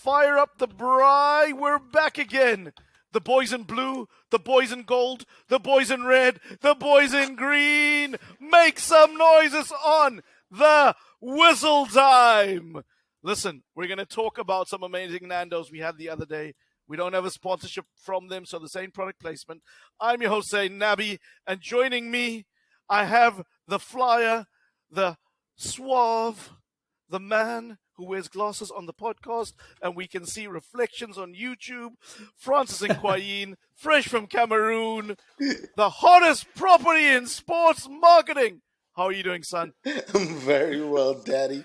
Fire up the braai. We're back again. The boys in blue, the boys in gold, the boys in red, the boys in green. Make some noises on the whistle time. Listen, we're going to talk about some amazing Nando's we had the other day. We don't have a sponsorship from them, so this ain't product placement. I'm your host, Zayn, Nabbi, and joining me, I have the flyer, the suave, the man who wears glasses on the podcast, and we can see reflections on YouTube. Francis Nkwain, fresh from Cameroon, the hottest property in sports marketing. How are you doing, son? I'm very well, Daddy.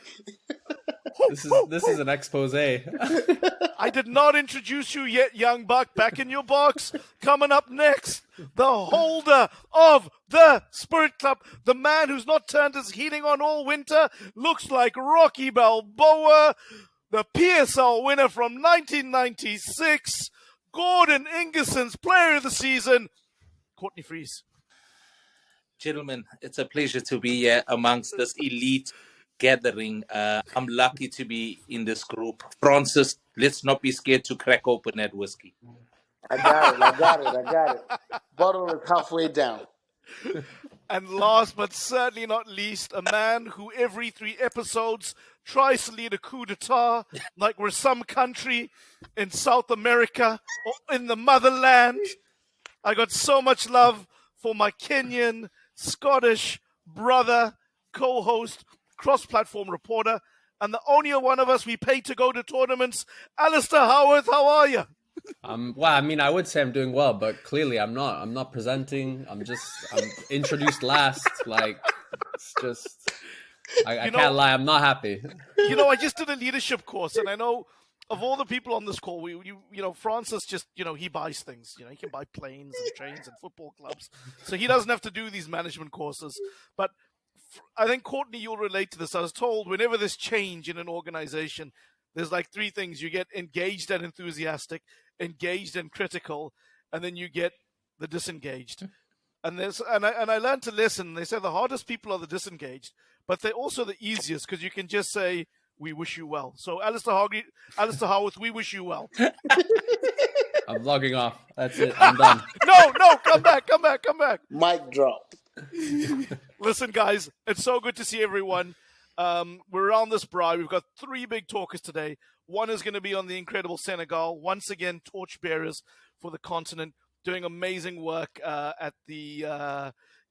This is an expose. I did not introduce you yet, young buck. Back in your box. Coming up next, the holder of the Spirit Club, the man who's not turned his heating on all winter, looks like Rocky Balboa, the PSL winner from 1996, Gordon Ingerson's player of the season, Courtney Freese. Gentlemen, it's a pleasure to be here amongst this elite gathering. I'm lucky to be in this group. Francis, let's not be scared to crack open that whiskey. I got it. Bottle is halfway down. And last but certainly not least, a man who every 3 episodes tries to lead a coup d'etat like we're some country in South America or in the motherland. I got so much love for my Kenyan, Scottish brother, co-host, cross-platform reporter, and the only one of us we pay to go to tournaments, Alasdair Howorth. How are you? Well, I mean, I would say I'm doing well, but clearly I'm not. I'm not presenting. I'm introduced last. Like, it's just, I can't lie. I'm not happy. I just did a leadership course, and I know of all the people on this call, Francis just, he buys things. He can buy planes and trains and football clubs, so he doesn't have to do these management courses. But I think, Courtney, you'll relate to this. I was told whenever there's change in an organization, there's like 3 things. You get engaged and enthusiastic, engaged and critical, and then you get the disengaged. And I learned to listen. They say the hardest people are the disengaged, but they're also the easiest because you can just say, we wish you well. So, Alasdair Howorth, we wish you well. I'm logging off. That's it. I'm done. No, come back. Mic drop. Listen, guys, it's so good to see everyone. We're on this braai. We've got 3 big talkers today. One is going to be on the incredible Senegal. Once again, torchbearers for the continent, doing amazing work at the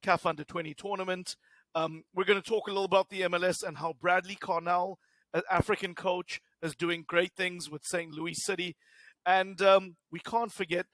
CAF Under-20 tournament. We're going to talk a little about the MLS and how Bradley Carnell, an African coach, is doing great things with St. Louis City. And we can't forget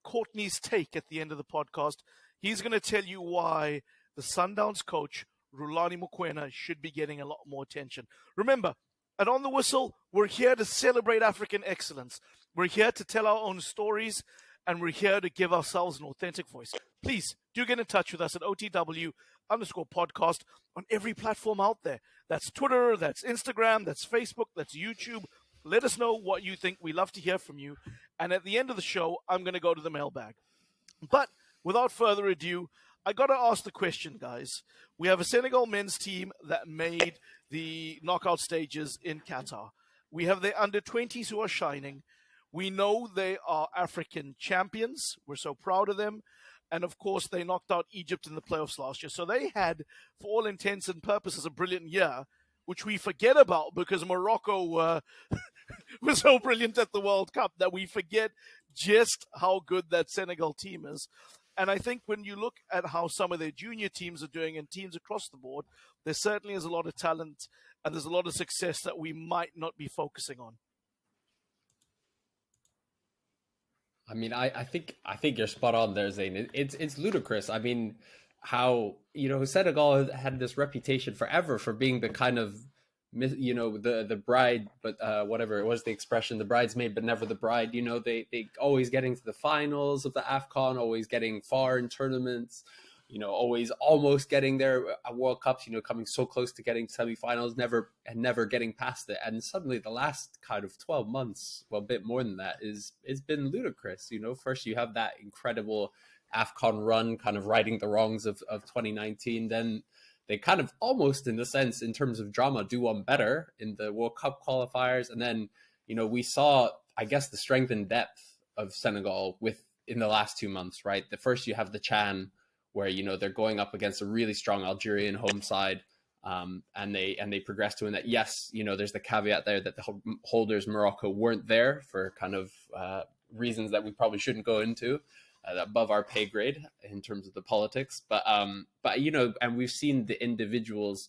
Courtney's take at the end of the podcast. He's going to tell you why the Sundowns coach, Rhulani Mokwena, should be getting a lot more attention. Remember, at On the Whistle, we're here to celebrate African excellence. We're here to tell our own stories, and we're here to give ourselves an authentic voice. Please do get in touch with us at OTW_podcast on every platform out there. That's Twitter, that's Instagram, that's Facebook, that's YouTube. Let us know what you think. We love to hear from you. And at the end of the show, I'm going to go to the mailbag. But without further ado, I got to ask the question, guys. We have a Senegal men's team that made the knockout stages in Qatar. We have the under-20s who are shining. We know they are African champions. We're so proud of them. And, of course, they knocked out Egypt in the playoffs last year. So they had, for all intents and purposes, a brilliant year, which we forget about because Morocco was so brilliant at the World Cup that we forget just how good that Senegal team is. And I think when you look at how some of their junior teams are doing and teams across the board, there certainly is a lot of talent and there's a lot of success that we might not be focusing on. I mean, I think you're spot on there, Zayn. It's ludicrous. I mean, how, Senegal had this reputation forever for being the kind of, the bride, but whatever it was, the expression, the bridesmaid, but never the bride. They always getting to the finals of the AFCON, always getting far in tournaments, always almost getting there at World Cups, coming so close to getting semifinals, never getting past it. And suddenly the last kind of 12 months, well, a bit more than that, it's been ludicrous. First you have that incredible AFCON run, kind of righting the wrongs of 2019. Then they kind of almost, in the sense, in terms of drama, do one better in the World Cup qualifiers. And then, we saw, I guess, the strength and depth of Senegal in the last 2 months, right? The first, you have the Chan, where they're going up against a really strong Algerian home side, and they progress to win that. Yes, there's the caveat there that the holders Morocco weren't there for kind of reasons that we probably shouldn't go into, above our pay grade in terms of the politics. But and we've seen the individuals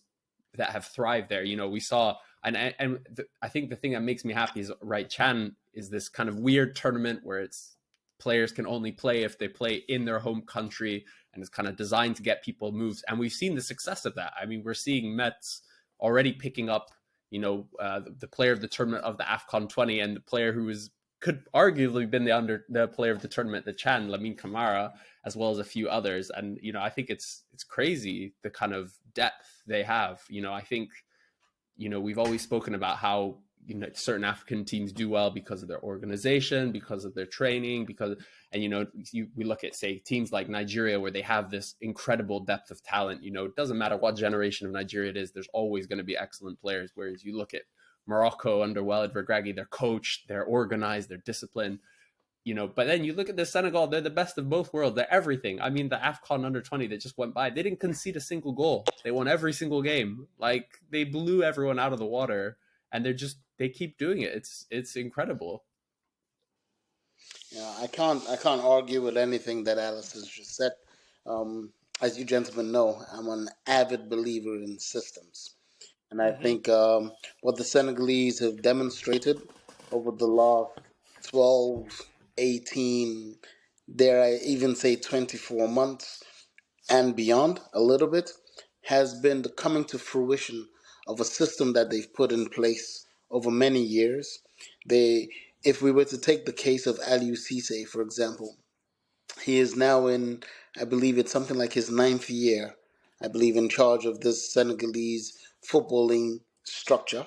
that have thrived there. We saw, I think the thing that makes me happy is, right, Chan is this kind of weird tournament where it's players can only play if they play in their home country, and it's kind of designed to get people moved. And we've seen the success of that. I mean, we're seeing Mets already picking up, the player of the tournament of the AFCON 20, and the player who could arguably been the player of the tournament, the Chan, Lamine Camara, as well as a few others. And, I think it's crazy the kind of depth they have. I think, we've always spoken about how, certain African teams do well because of their organization, because of their training, we look at, say, teams like Nigeria, where they have this incredible depth of talent. It doesn't matter what generation of Nigeria it is, there's always going to be excellent players. Whereas you look at Morocco under Walid Regragui, they're coached, they're organized, they're disciplined. But then you look at the Senegal, they're the best of both worlds. They're everything. I mean, the AFCON under 20 that just went by, they didn't concede a single goal. They won every single game. Like, they blew everyone out of the water, and they keep doing it. It's incredible. Yeah, I can't argue with anything that Alice has just said. As you gentlemen know, I'm an avid believer in systems. And I think what the Senegalese have demonstrated over the last 12, 18, dare I even say 24 months and beyond a little bit, has been the coming to fruition of a system that they've put in place over many years. If we were to take the case of Aliou Cisse, for example, he is now in, I believe it's something like his 9th year, I believe, in charge of this Senegalese footballing structure.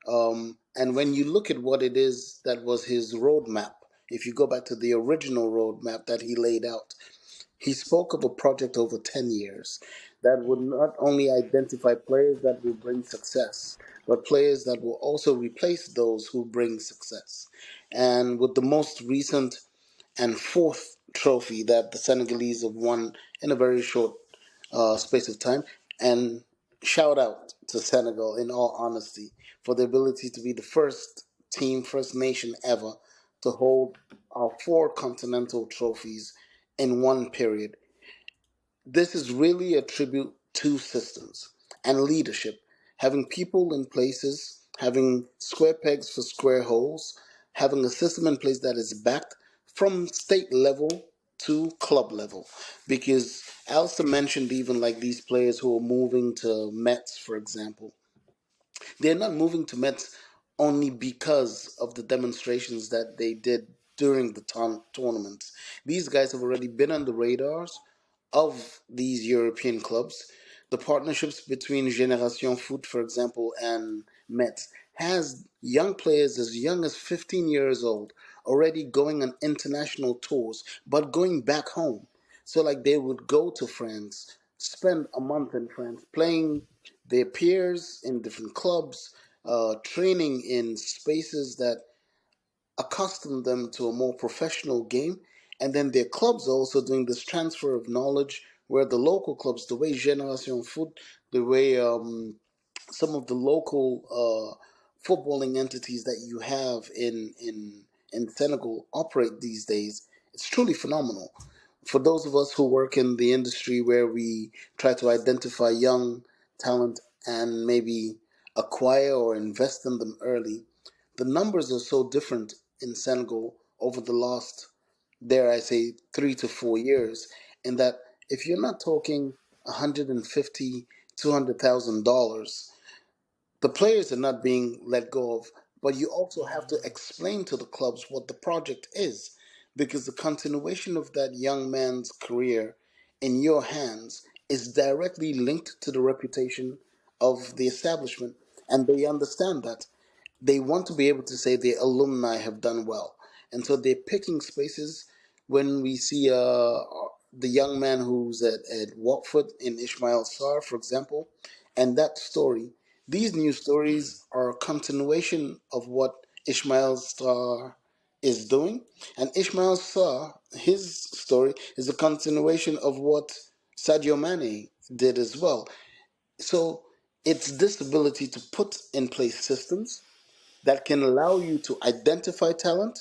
And when you look at what it is that was his roadmap, if you go back to the original roadmap that he laid out, he spoke of a project over 10 years that would not only identify players that will bring success, but players that will also replace those who bring success. And with the most recent and 4th trophy that the Senegalese have won in a very short space of time, and shout out to Senegal, in all honesty, for the ability to be the first nation ever to hold 4 continental trophies in one period. This is really a tribute to systems and leadership, having people in places, having square pegs for square holes, having a system in place that is backed from state level to club level. Because Alistair mentioned even like these players who are moving to Mets, for example. They're not moving to Mets only because of the demonstrations that they did during the tournaments. These guys have already been on the radars of these European clubs. The partnerships between Génération Foot, for example, and Metz has young players as young as 15 years old already going on international tours, but going back home. So, like, they would go to France, spend a month in France, playing their peers in different clubs, training in spaces that accustom them to a more professional game. And then their clubs are also doing this transfer of knowledge where the local clubs, the way Génération Foot, the way some of the local footballing entities that you have in Senegal operate these days, it's truly phenomenal. For those of us who work in the industry where we try to identify young talent and maybe acquire or invest in them early, the numbers are so different in Senegal over the last, dare I say, 3 to 4 years, in that if you're not talking 150, $200,000, the players are not being let go of, but you also have to explain to the clubs what the project is, because the continuation of that young man's career in your hands is directly linked to the reputation of the establishment, and they understand that. They want to be able to say their alumni have done well. And so they're picking spaces. When we see the young man who's at Watford in Ismail Sarr, for example, and that story, these new stories are a continuation of what Ismail Sarr is doing. And Ismail Sarr, his story is a continuation of what Sadio Mane did as well. So it's this ability to put in place systems that can allow you to identify talent,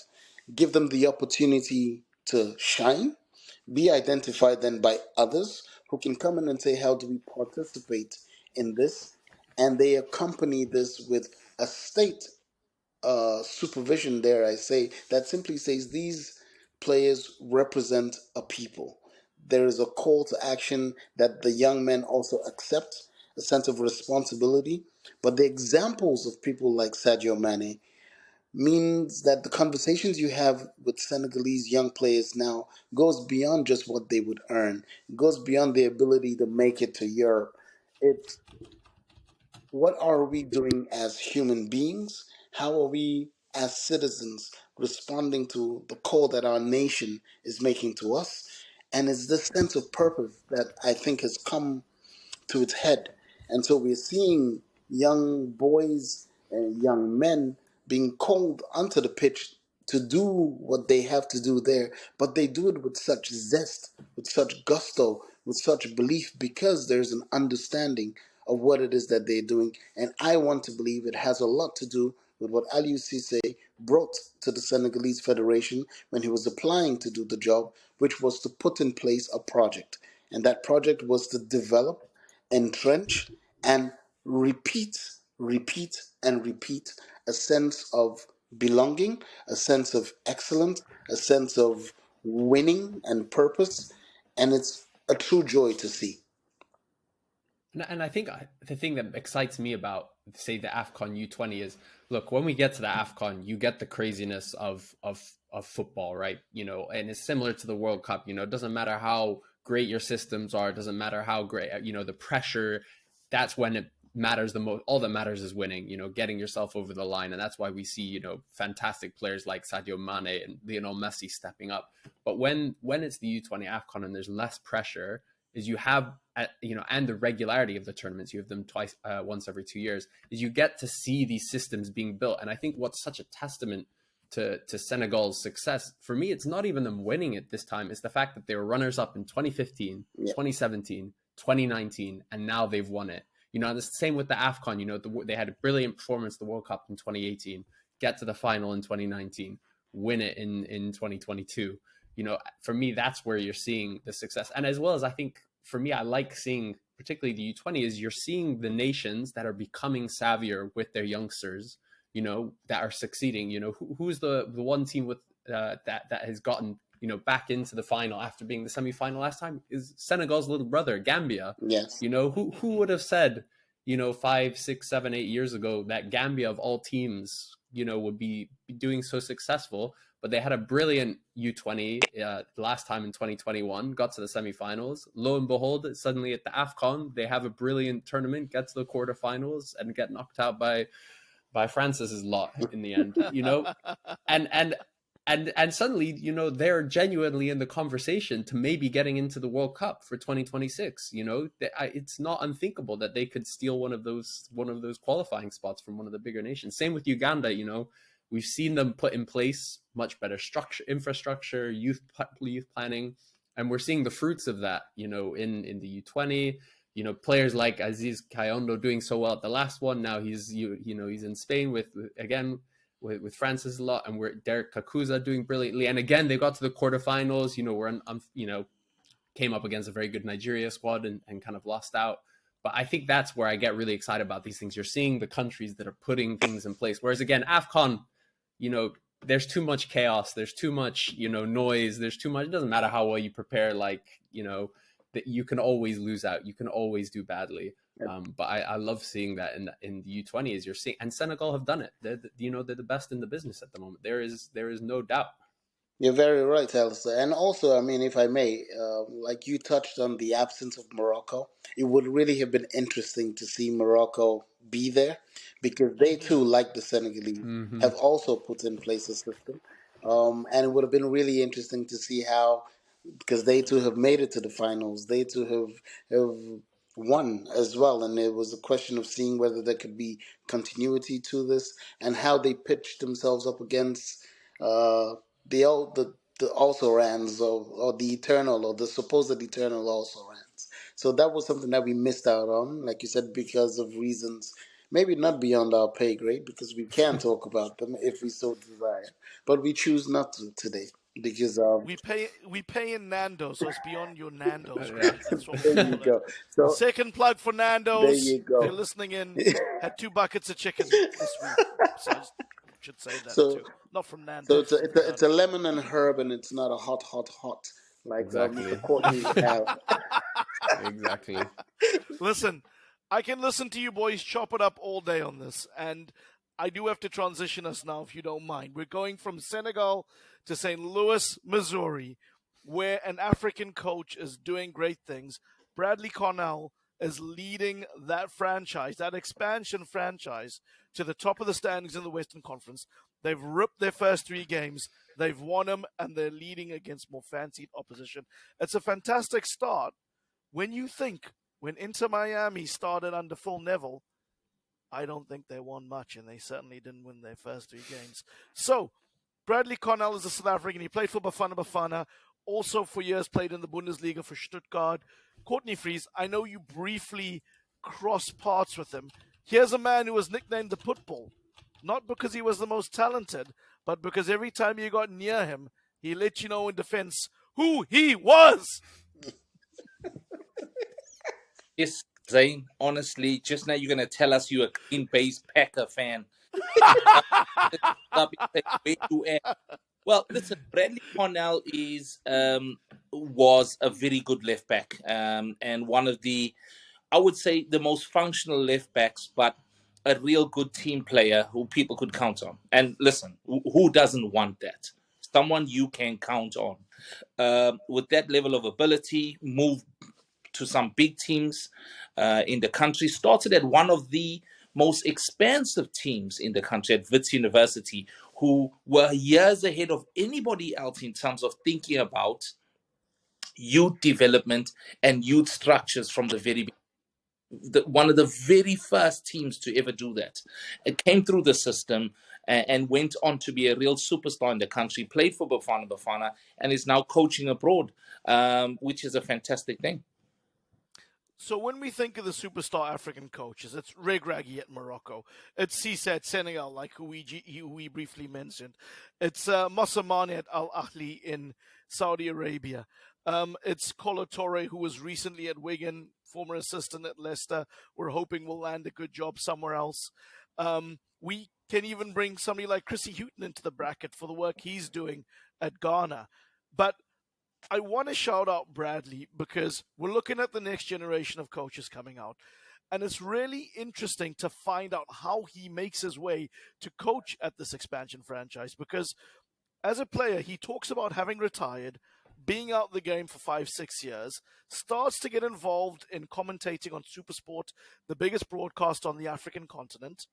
give them the opportunity to shine, be identified then by others who can come in and say, how do we participate in this? And they accompany this with a state supervision, dare I say, that simply says these players represent a people. There is a call to action that the young men also accept, a sense of responsibility. But the examples of people like Sadio Mane means that the conversations you have with Senegalese young players now goes beyond just what they would earn. It goes beyond the ability to make it to Europe. It's what are we doing as human beings? How are we as citizens responding to the call that our nation is making to us? And it's this sense of purpose that I think has come to its head. And so we're seeing young boys and young men being called onto the pitch to do what they have to do there, but they do it with such zest, with such gusto, with such belief, because there's an understanding of what it is that they're doing. And I want to believe it has a lot to do with what Aliou Cisse brought to the Senegalese Federation when he was applying to do the job, which was to put in place a project. And that project was to develop, entrench, and repeat, repeat, and repeat a sense of belonging, a sense of excellence, a sense of winning and purpose. And it's a true joy to see. And I think the thing that excites me about, say, the AFCON U20 is, look, when we get to the AFCON, you get the craziness of football, right? And it's similar to the World Cup. It doesn't matter how great your systems are. It doesn't matter how great, the pressure. That's when it matters the most. All that matters is winning, getting yourself over the line. And that's why we see, fantastic players like Sadio Mane and Lionel Messi stepping up. But when it's the U20 AFCON and there's less pressure, is you have, and the regularity of the tournaments, you have them once every 2 years, is you get to see these systems being built. And I think what's such a testament to Senegal's success, for me, it's not even them winning it this time. It's the fact that they were runners up in 2015, 2017, 2019, and now they've won it. And it's the same with the AFCON. They had a brilliant performance the World Cup in 2018, get to the final in 2019, win it in 2022. For me, that's where you're seeing the success. And as well as, I think, for me, I like seeing, particularly the U20, is you're seeing the nations that are becoming savvier with their youngsters, that are succeeding. Who's the one team with that has gotten, back into the final after being the semi-final last time is Senegal's little brother, Gambia. Yes. Who would have said, 5, 6, 7, 8 years ago that Gambia of all teams, would be doing so successful. But they had a brilliant U20 last time in 2021, got to the semifinals. Lo and behold, suddenly at the AFCON, they have a brilliant tournament, get to the quarterfinals, and get knocked out by France's lot in the end. And suddenly, they're genuinely in the conversation to maybe getting into the World Cup for 2026. It's not unthinkable that they could steal one of those qualifying spots from one of the bigger nations. Same with Uganda. We've seen them put in place much better infrastructure, youth planning, and we're seeing the fruits of that, in the U20. Players like Aziz Kayondo doing so well at the last one. Now he's in Spain with Francis a lot, and we're Derek Kakuza doing brilliantly. And again, they got to the quarterfinals. Came up against a very good Nigeria squad and kind of lost out. But I think that's where I get really excited about these things. You're seeing the countries that are putting things in place. Whereas again, AFCON, there's too much chaos. There's too much, noise. There's too much. It doesn't matter how well you prepare. That you can always lose out. You can always do badly. But I love seeing that in the U20 as you're seeing, and Senegal have done it. They're the best in the business at the moment. There is no doubt. You're very right, Alasdair. And also, if I may, like you touched on the absence of Morocco, it would really have been interesting to see Morocco be there because they too, like the Senegalese, have also put in place a system. And it would have been really interesting to see how, because they too have made it to the finals, they too have won as well, and it was a question of seeing whether there could be continuity to this and how they pitched themselves up against the also rans or the eternal or the supposed eternal also rans. So that was something that we missed out on, like you said, because of reasons maybe not beyond our pay grade, because we can talk about them if we so desire, but we choose not to today because We pay in Nando's, so it's beyond your Nando's Yeah. grade. That's what we there call you it. go. So Second plug for there Nando's. you If you're go. listening in, had 2 buckets of chicken this week. So I should say that So too. Not from So Nando's. it's a lemon and herb, and it's not a hot like Exactly. Mr. Courtney would have. Exactly. Listen, I can listen to you boys chop it up all day on this, and I do have to transition us now, if you don't mind. We're going from Senegal to St. Louis, Missouri, where an African coach is doing great things. Bradley Carnell is leading that franchise, that expansion franchise, to the top of the standings in the Western Conference. They've ripped their first 3 games. They've won them, and they're leading against more fancied opposition. It's a fantastic start. When you think, when Inter Miami started under Phil Neville, I don't think they won much, and they certainly didn't win their first 3 games. So, Bradley Carnell is a South African. He played for Bafana Bafana, also for years played in the Bundesliga for Stuttgart. Courtney Freese, I know you briefly crossed paths with him. Here's a man who was nicknamed the Pitbull, not because he was the most talented, but because every time you got near him, he let you know in defense who he was. Yes, Zayn, honestly, just now you're going to tell us you're a Green Bay's Packer fan. Where you at? Well, listen, Bradley Cornell was a very good left back, and one of the, I would say, the most functional left backs, but a real good team player who people could count on. And listen, who doesn't want that? Someone you can count on. With that level of ability, moved to some big teams in the country, started at one of the most expensive teams in the country at Wits University, who were years ahead of anybody else in terms of thinking about youth development and youth structures from the very beginning. One of the very first teams to ever do that. It came through the system and went on to be a real superstar in the country, played for Bafana Bafana, and is now coaching abroad, which is a fantastic thing. So when we think of the superstar African coaches, it's Regragui at Morocco. It's Cisse at Senegal, like who we briefly mentioned. It's Mosimane at Al Ahly in Saudi Arabia. It's Kolo Touré, who was recently at Wigan, former assistant at Leicester. We're hoping will land a good job somewhere else. We can even bring somebody like Chrissy Houghton into the bracket for the work he's doing at Ghana. But I want to shout out Bradley because we're looking at the next generation of coaches coming out. And it's really interesting to find out how he makes his way to coach at this expansion franchise. Because as a player, he talks about having retired, being out the game for 5-6 years, starts to get involved in commentating on Supersport, the biggest broadcast on the African continent,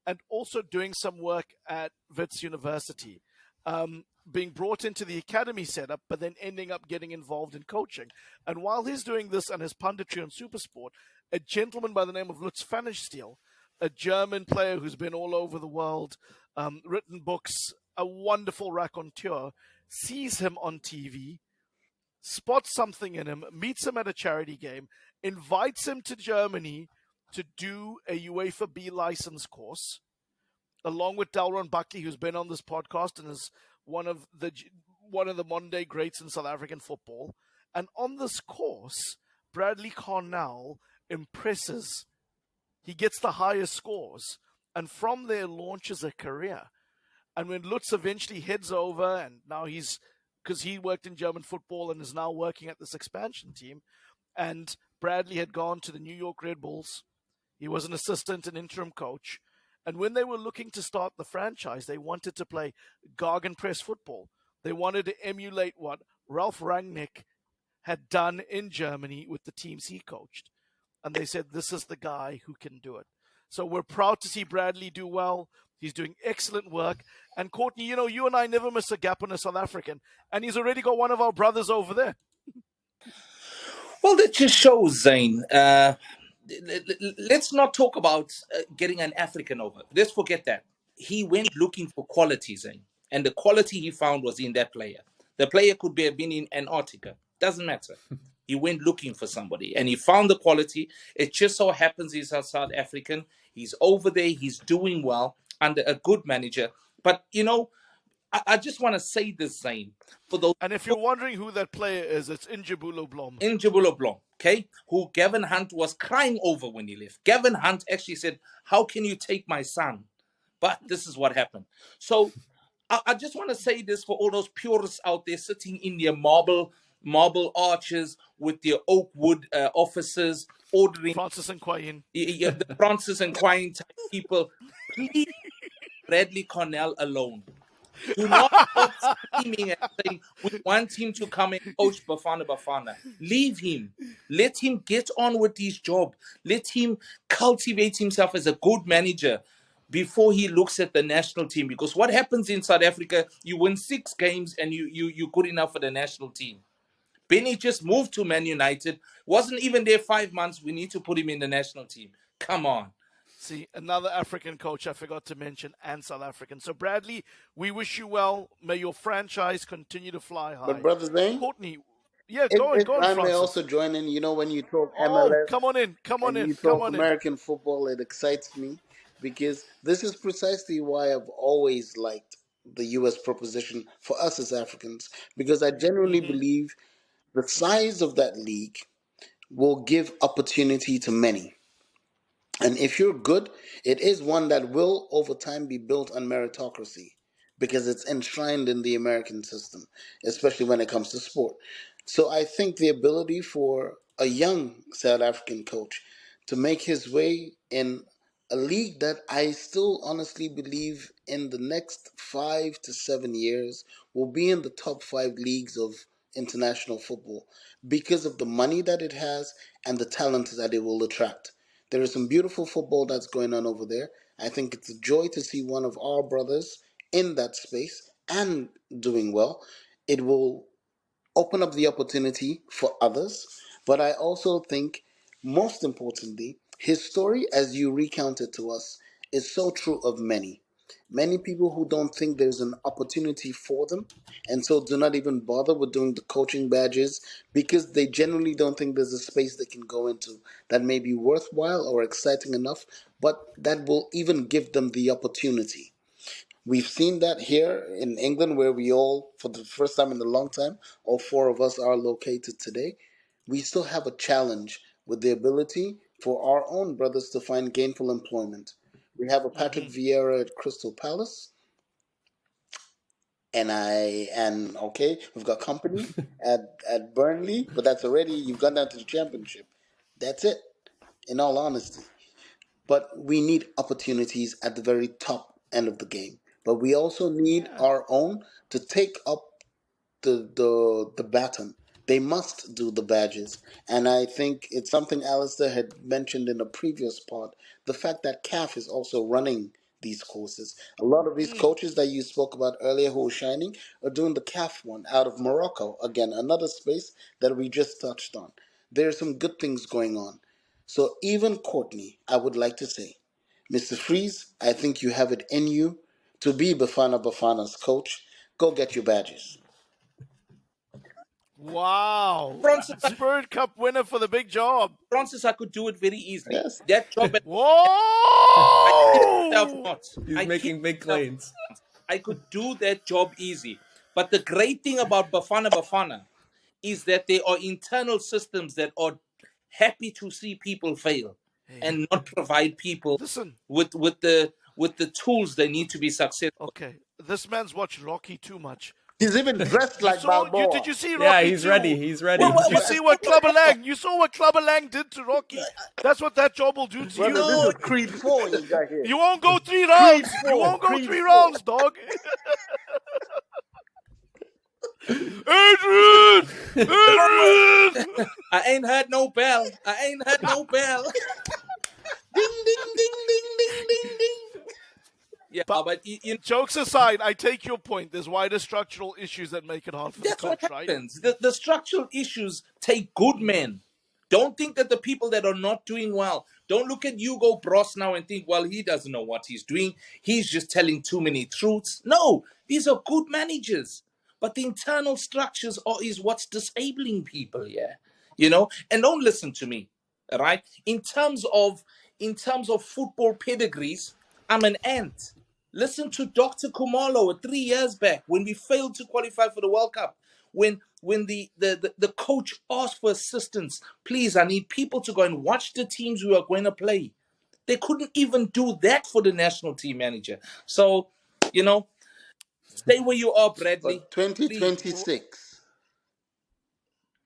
and also doing some work at Wits University. Being brought into the academy setup, but then ending up getting involved in coaching. And while he's doing this and his punditry on Supersport, a gentleman by the name of Lutz Pfannenstiel, a German player who's been all over the world, written books, a wonderful raconteur, sees him on TV, spots something in him, meets him at a charity game, invites him to Germany to do a UEFA B license course, along with Delron Buckley, who's been on this podcast and is one of the modern day greats in South African football. And on this course, Bradley Carnell impresses. He gets the highest scores, and from there launches a career. And when Lutz eventually heads over, and now because he worked in German football and is now working at this expansion team, and Bradley had gone to the New York Red Bulls. He was an assistant and interim coach. And when they were looking to start the franchise, they wanted to play Gegenpress football. They wanted to emulate what Ralf Rangnick had done in Germany with the teams he coached. And they said, this is the guy who can do it. So we're proud to see Bradley do well. He's doing excellent work. And Courtney, you and I never miss a gap on a South African. And he's already got one of our brothers over there. Well, that just shows, Zayn. Let's not talk about getting an African over. Let's forget that. He went looking for quality, Zayn, and the quality he found was in that player. The player could have been in Antarctica. Doesn't matter. He went looking for somebody, and he found the quality. It just so happens he's a South African. He's over there. He's doing well under a good manager. But I just want to say this, Zayn, for those. And if you're wondering who that player is, it's Injabulo Blom. In Jabulo Blanc, okay, who Gavin Hunt was crying over when he left. Gavin Hunt actually said, "How can you take my son?" But this is what happened. So I just want to say this for all those purists out there sitting in their marble arches with their oak wood offices, ordering Francis Nkwain. the Francis and Nkwain type people. Please, Bradley Carnell alone. Do not start screaming and saying, we want him to come and coach Bafana Bafana. Leave him. Let him get on with his job. Let him cultivate himself as a good manager before he looks at the national team. Because what happens in South Africa, you win 6 games and you're good enough for the national team. Benny just moved to Man United. Wasn't even there 5 months. We need to put him in the national team. Come on. See, another African coach I forgot to mention, and South African. So, Bradley, we wish you well. May your franchise continue to fly high. But Brother Zayn, Courtney, yeah, if, go on, if I may Francis. also join in, when you talk Oh, MLS come on in, and you talk American football, it excites me because this is precisely why I've always liked the U.S. proposition for us as Africans, because I genuinely believe the size of that league will give opportunity to many. And if you're good, it is one that will over time be built on meritocracy because it's enshrined in the American system, especially when it comes to sport. So I think the ability for a young South African coach to make his way in a league that I still honestly believe in the next 5 to 7 years will be in the top 5 leagues of international football because of the money that it has and the talent that it will attract. There is some beautiful football that's going on over there. I think it's a joy to see one of our brothers in that space and doing well. It will open up the opportunity for others. But I also think, most importantly, his story, as you recount it to us, is so true of many. Many people who don't think there's an opportunity for them and so do not even bother with doing the coaching badges because they generally don't think there's a space they can go into that may be worthwhile or exciting enough, but that will even give them the opportunity. We've seen that here in England, where we all, for the first time in a long time, all 4 of us are located today. We still have a challenge with the ability for our own brothers to find gainful employment. We have a Patrick Vieira at Crystal Palace, and okay, we've got company at Burnley, but that's already you've gone down to the championship. That's it, in all honesty. But we need opportunities at the very top end of the game. But we also need our own to take up the baton. They must do the badges. And I think it's something Alistair had mentioned in a previous part. The fact that CAF is also running these courses. A lot of these coaches that you spoke about earlier who were shining are doing the CAF one out of Morocco. Again, another space that we just touched on. There are some good things going on. So even Courtney, I would like to say, Mr. Freeze, I think you have it in you to be Bafana Bafana's coach. Go get your badges. Wow. Francis, Spirit Cup winner for the big job. Francis, I could do it very easily. Yes. That job at Whoa! He's making big claims. I could do that job easy. But the great thing about Bafana Bafana is that there are internal systems that are happy to see people fail and not provide people with the tools they need to be successful. Okay, this man's watched Rocky too much. He's even dressed like Balboa. Did you see Rocky? Yeah, he's 2? ready. He's ready. Did you see what Clubber Lang? You saw what Clubber Lang did to Rocky. That's what that job will do to you. This is Creed 4 you got here. You won't go 3 rounds. You won't go 3 rounds, dog. Adrian! I ain't heard no bell. Ding, ding, ding, ding, ding, ding, ding. Yeah, but jokes aside, I take your point. There's wider structural issues that make it hard for the coach, what happens. The structural issues take good men Don't think that the people that are not doing well, don't look at Hugo Bross now and think, well, he doesn't know what he's doing. He's just telling too many truths. No, these are good managers. But the internal structures is what's disabling people here. And don't listen to me, all right? In terms of football pedigrees, I'm an ant. Listen to Dr. Kumalo 3 years back when we failed to qualify for the World Cup. When the coach asked for assistance, please, I need people to go and watch the teams we are going to play. They couldn't even do that for the national team manager. So, stay where you are, Bradley. But 2026,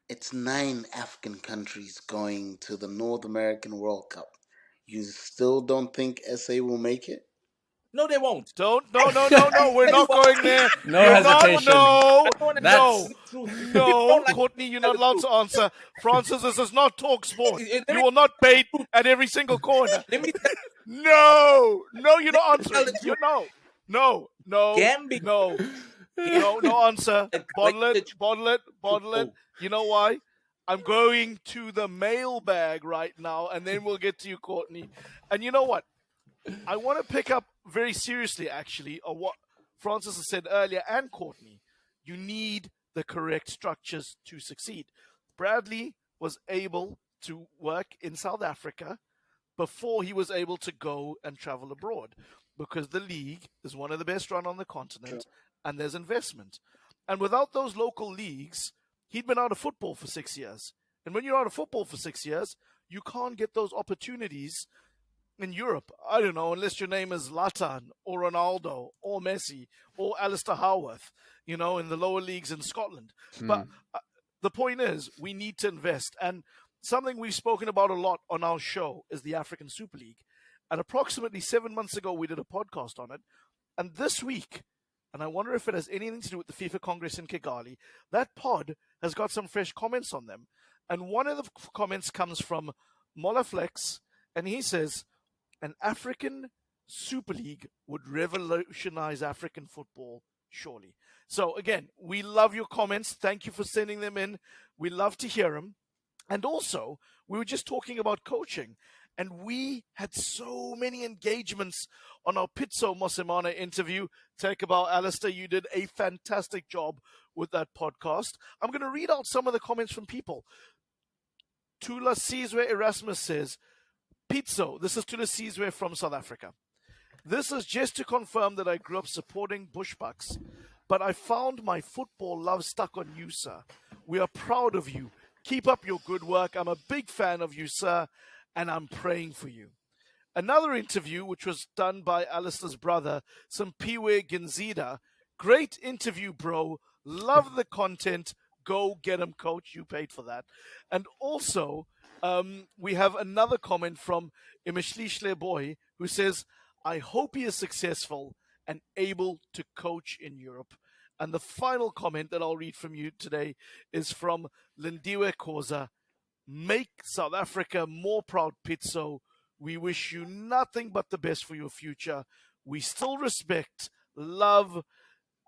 it's 9 African countries going to the North American World Cup. You still don't think SA will make it? No, they won't. No. We're not going there. No You're hesitation. No, Courtney, you're not allowed to answer. Francis, this is not talk sport. You will not bait at every single corner. No, you're not answering. No. Gambia. No answer. Bottle it. You know why? I'm going to the mailbag right now, and then we'll get to you, Courtney. And you know what? I want to pick up very seriously, actually, on what Francis has said earlier, and Courtney. You need the correct structures to succeed. Bradley was able to work in South Africa before he was able to go and travel abroad, because the league is one of the best run on the continent, and there's investment. And without those local leagues, he'd been out of football for 6 years. And when you're out of football for 6 years, you can't get those opportunities in Europe. I don't know, unless your name is Zlatan or Ronaldo or Messi or Alasdair Howorth, in the lower leagues in Scotland. But the point is, we need to invest. And something we've spoken about a lot on our show is the African Super League. And approximately 7 months ago, we did a podcast on it. And this week, and I wonder if it has anything to do with the FIFA Congress in Kigali, that pod has got some fresh comments on them. And one of the comments comes from Molaflex, and he says, an African Super League would revolutionize African football, surely. So again, we love your comments. Thank you for sending them in. We love to hear them. And also, we were just talking about coaching, and we had so many engagements on our Pitso Mosimane interview. Take about Alasdair, you did a fantastic job with that podcast. I'm going to read out some of the comments from people. Tula Sizwe Erasmus says, Pitso, this is Tula Sizwe from South Africa. This is just to confirm that I grew up supporting Bushbucks, but I found my football love stuck on you, sir. We are proud of you. Keep up your good work. I'm a big fan of you, sir, and I'm praying for you. Another interview, which was done by Alasdair's brother, Simpiwe Ginzida. Great interview, bro. Love the content. Go get him, coach. You paid for that. And also, we have another comment from Imishlishle Boy, who says, I hope he is successful and able to coach in Europe. And the final comment that I'll read from you today is from Lindiwe Koza. Make South Africa more proud, Pitso. We wish you nothing but the best for your future. We still respect, love.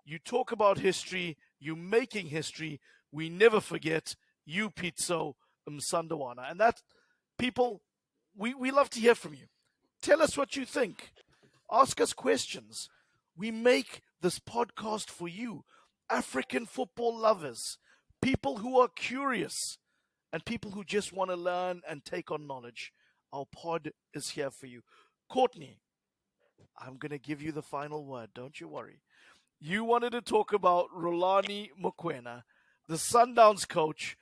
You talk about history. You making history. We never forget you, Pitso Msandawana. And that, people, we love to hear from you. Tell us what you think. Ask us questions. We make this podcast for you, African football lovers, people who are curious, and people who just want to learn and take on knowledge. Our pod is here for you. Courtney, I'm going to give you the final word. Don't you worry. You wanted to talk about Rhulani Mokwena, the Sundowns coach,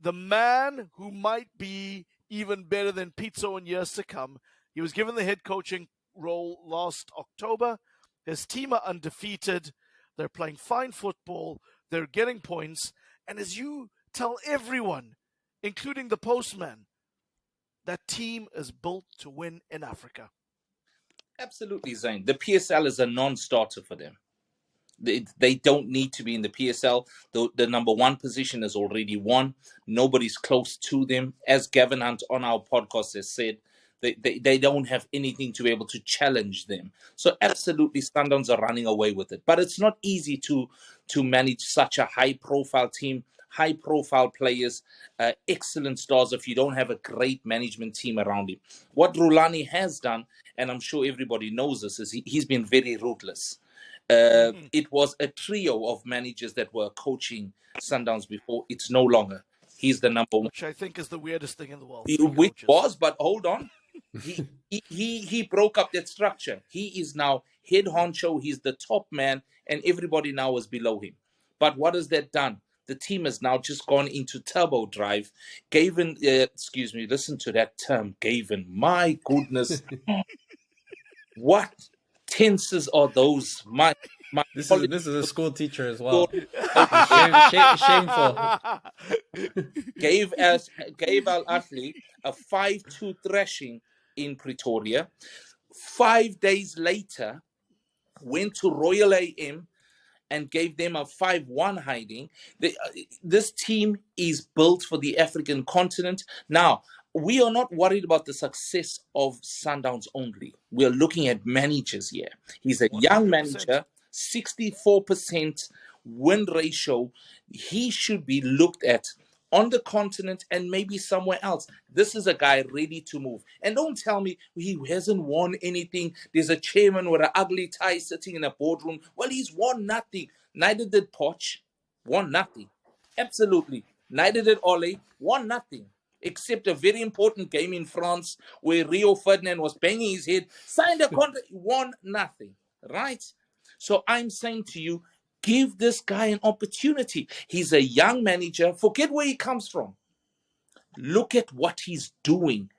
the man who might be even better than Pitso in years to come. He was given the head coaching role last October. His team are undefeated. They're playing fine football. They're getting points. And as you tell everyone, including the postman, that team is built to win in Africa. Absolutely, Zayn. The PSL is a non-starter for them. They don't need to be in the PSL. The number one position is already won. Nobody's close to them. As Gavin Hunt on our podcast has said, they don't have anything to be able to challenge them. So absolutely, Sundowns are running away with it. But it's not easy to manage such a high-profile team. high-profile players, excellent stars if you don't have a great management team around him. What Rhulani has done, and I'm sure everybody knows this, is he's been very ruthless. It was a trio of managers that were coaching Sundowns before. It's no longer. He's the number one. Which I think is the weirdest thing in the world. Which was, but hold on. He broke up that structure. He is now head honcho. He's the top man, and everybody now is below him. But what has that done? The team has now just gone into turbo drive. Gavin, excuse me, listen to that term, Gavin. My goodness. What tenses are those? This is a school teacher as well. Shameful. Gave Al Athli a 5-2 thrashing in Pretoria. 5 days later, went to Royal AM and gave them a 5-1 hiding. This team is built for the African continent. Now, we are not worried about the success of Sundowns only. We are looking at managers here. He's a 100%. Young manager, 64% win ratio. He should be looked at on the continent and maybe somewhere else. This is a guy ready to move. And don't tell me he hasn't won anything. There's a chairman with an ugly tie sitting in a boardroom. Well, he's won nothing. Neither did Poch. Won nothing. Absolutely. Neither did Ole. Won nothing. Except a very important game in France where Rio Ferdinand was banging his head. Signed a contract. Won nothing. Right? So I'm saying to you, give this guy an opportunity. He's a young manager. Forget where he comes from. Look at what he's doing.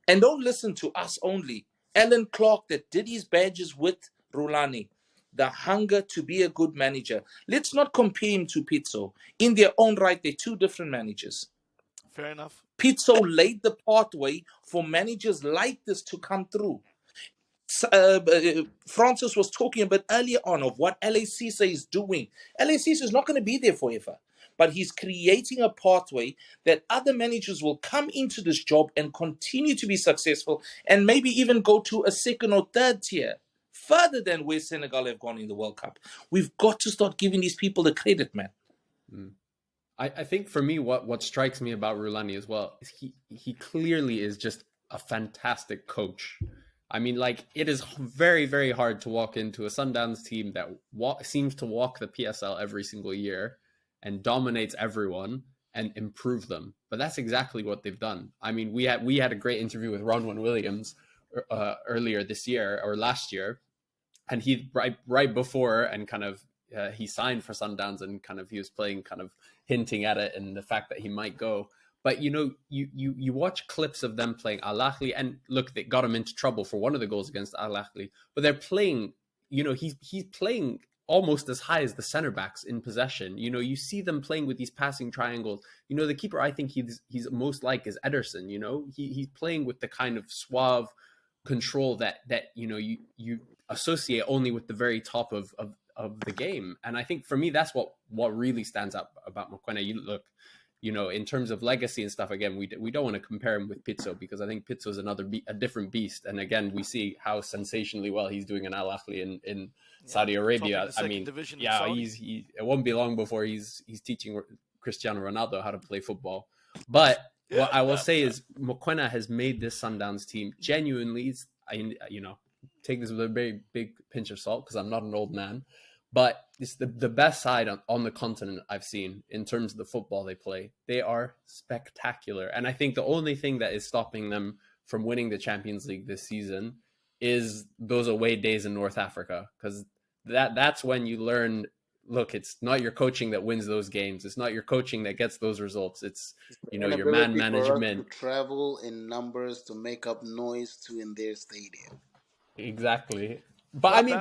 And don't listen to us only. Alan Clark that did his badges with Rhulani. The hunger to be a good manager. Let's not compare him to Pitso. In their own right, they're two different managers. Fair enough. Pitso laid the pathway for managers like this to come through. Francis was talking a bit earlier on of what LACC is doing. LACC is not going to be there forever, but he's creating a pathway that other managers will come into this job and continue to be successful and maybe even go to a second or third tier, further than where Senegal have gone in the World Cup. We've got to start giving these people the credit, man. I think for me, what strikes me about Rhulani as well is he clearly is just a fantastic coach. I mean, like, it is very, very hard to walk into a Sundowns team that seems to walk the PSL every single year and dominates everyone and improve them. But that's exactly what they've done. I mean, we had a great interview with Ronwen Williams earlier this year or last year, and he right before and kind of he signed for Sundowns and kind of he was playing, kind of hinting at it and the fact that he might go. But, you know, you watch clips of them playing Al Ahly, and look, they got him into trouble for one of the goals against Al Ahly. But they're playing, you know, he's playing almost as high as the center backs in possession. You know, you see them playing with these passing triangles. You know, the keeper I think he's most like is Ederson. You know, he's playing with the kind of suave control that you know you associate only with the very top of the game. And I think for me that's what really stands out about Mokwena. You look. You know, in terms of legacy and stuff, again, we don't want to compare him with Pitso because I think Pitso is a different beast. And again, we see how sensationally well he's doing in Al Ahly in Saudi Arabia. I mean, it won't be long before he's teaching Cristiano Ronaldo how to play football. But what I will say is Mokwena has made this Sundowns team genuinely, you know, take this with a very big pinch of salt because I'm not an old man. But it's the best side on the continent I've seen in terms of the football they play. They are spectacular. And I think the only thing that is stopping them from winning the Champions League this season is those away days in North Africa. Because that's when you learn, look, it's not your coaching that wins those games. It's not your coaching that gets those results. It's, you know, your man management. For us to travel in numbers to make up noise in their stadium. Exactly. But I mean,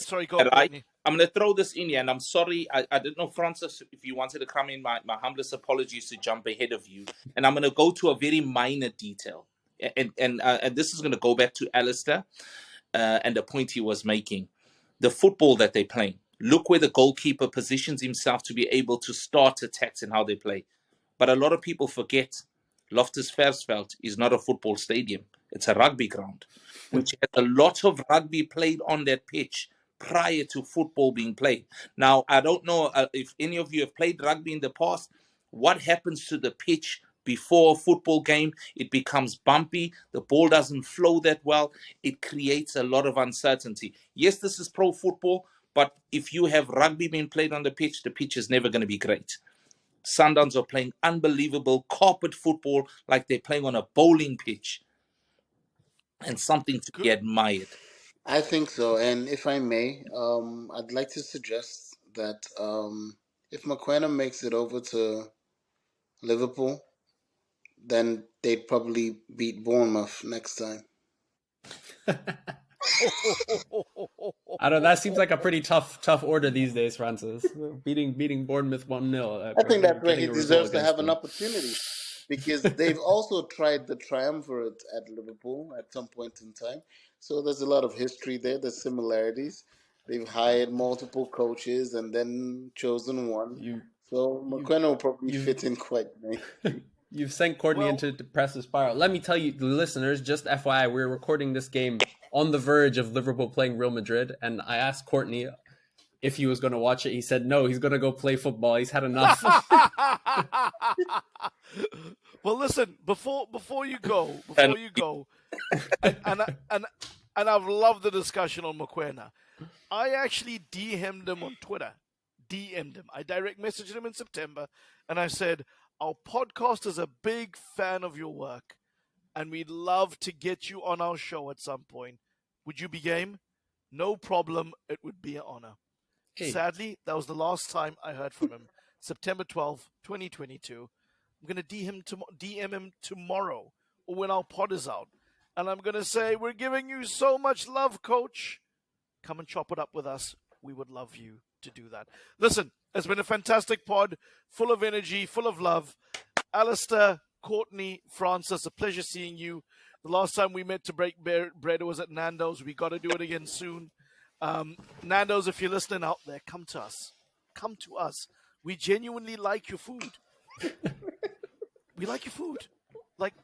sorry, go on, Courtney. I'm going to throw this in here, and I'm sorry, I didn't know, Francis, if you wanted to come in. My humblest apologies to jump ahead of you. And I'm going to go to a very minor detail. And this is going to go back to Alasdair and the point he was making. The football that they're playing. Look where the goalkeeper positions himself to be able to start attacks and how they play. But a lot of people forget Loftus Versfeld is not a football stadium. It's a rugby ground, which has a lot of rugby played on that pitch prior to football being played. Now, I don't know if any of you have played rugby in the past. What happens to the pitch before a football game? It becomes bumpy. The ball doesn't flow that well. It creates a lot of uncertainty. Yes, this is pro football, but if you have rugby being played on the pitch is never going to be great. Sundowns are playing unbelievable carpet football like they're playing on a bowling pitch, and something to be admired. I think so. And if I may, I'd like to suggest that if Mokwena makes it over to Liverpool, then they'd probably beat Bournemouth next time. I don't know. That seems like a pretty tough order these days, Francis. Beating Bournemouth 1-0. I think that's where he deserves to have an opportunity, because they've also tried the triumvirate at Liverpool at some point in time. So there's a lot of history there. There's similarities. They've hired multiple coaches and then chosen one. So Mokwena will probably fit in quite nicely. You've sent Courtney into depressive spiral. Let me tell you, the listeners, just FYI, we're recording this game on the verge of Liverpool playing Real Madrid, and I asked Courtney if he was going to watch it. He said no, he's going to go play football. He's had enough. Well, listen, before you go, and I've loved the discussion on Mokwena. I actually DM'd him on Twitter. DM'd him. I direct messaged him in September, and I said, our podcast is a big fan of your work, and we'd love to get you on our show at some point. Would you be game? No problem. It would be an honor. Hey. Sadly, that was the last time I heard from him. September 12th, 2022. I'm going to DM him tomorrow or when our pod is out. And I'm going to say, we're giving you so much love, coach. Come and chop it up with us. We would love you to do that. Listen, it's been a fantastic pod, full of energy, full of love. Alasdair, Courtney, Francis, a pleasure seeing you. The last time we met to break bread was at Nando's. We got to do it again soon. Nando's, if you're listening out there, come to us. Come to us. We genuinely like your food. We like your food. Like,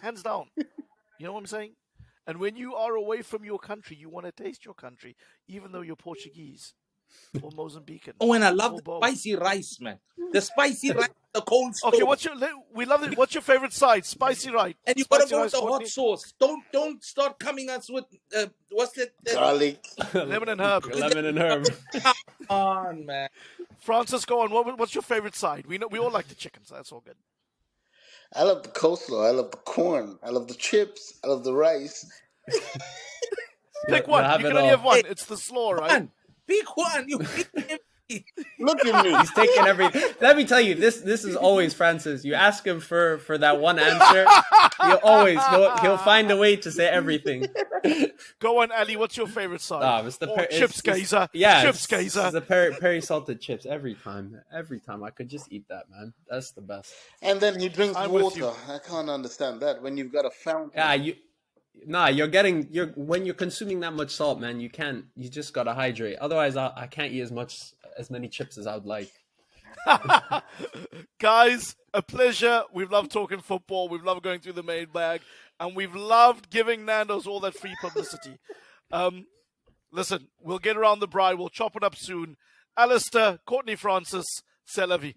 hands down. You know what I'm saying? And when you are away from your country, you want to taste your country, even though you're Portuguese or Mozambican. Oh, and I love the spicy rice, man. The spicy rice, the cold stove. Okay, we love it. What's your favorite side? Spicy rice. And you gotta go with the hot sauce. Don't start coming us with what's that? Garlic, lemon and herb. Lemon and herb. Come on, man. Francis, go on. What's your favorite side? We all like the chicken, so that's all good. I love the coleslaw. I love the corn. I love the chips. I love the rice. Pick one. You can only have one. It's the slaw, right? Pick one. You pick him. Look at me. He's taking everything. Let me tell you, this is always Francis. You ask him for that one answer, he'll find a way to say everything. Go on, Ali. What's your favorite side? It's the chips, Gazer. Yeah, chips, Gazer. It's the Perry salted chips every time. Every time I could just eat that, man. That's the best. And then he drinks water. I can't understand that when you've got a fountain. Yeah, when you're consuming that much salt, man, you just gotta hydrate. Otherwise, I can't eat as many chips as I would like. Guys, a pleasure. We've loved talking football. We've loved going through the mailbag, and we've loved giving Nando's all that free publicity. Listen, we'll get around the braai. We'll chop it up soon. Alasdair, Courtney Francis, c'est la vie.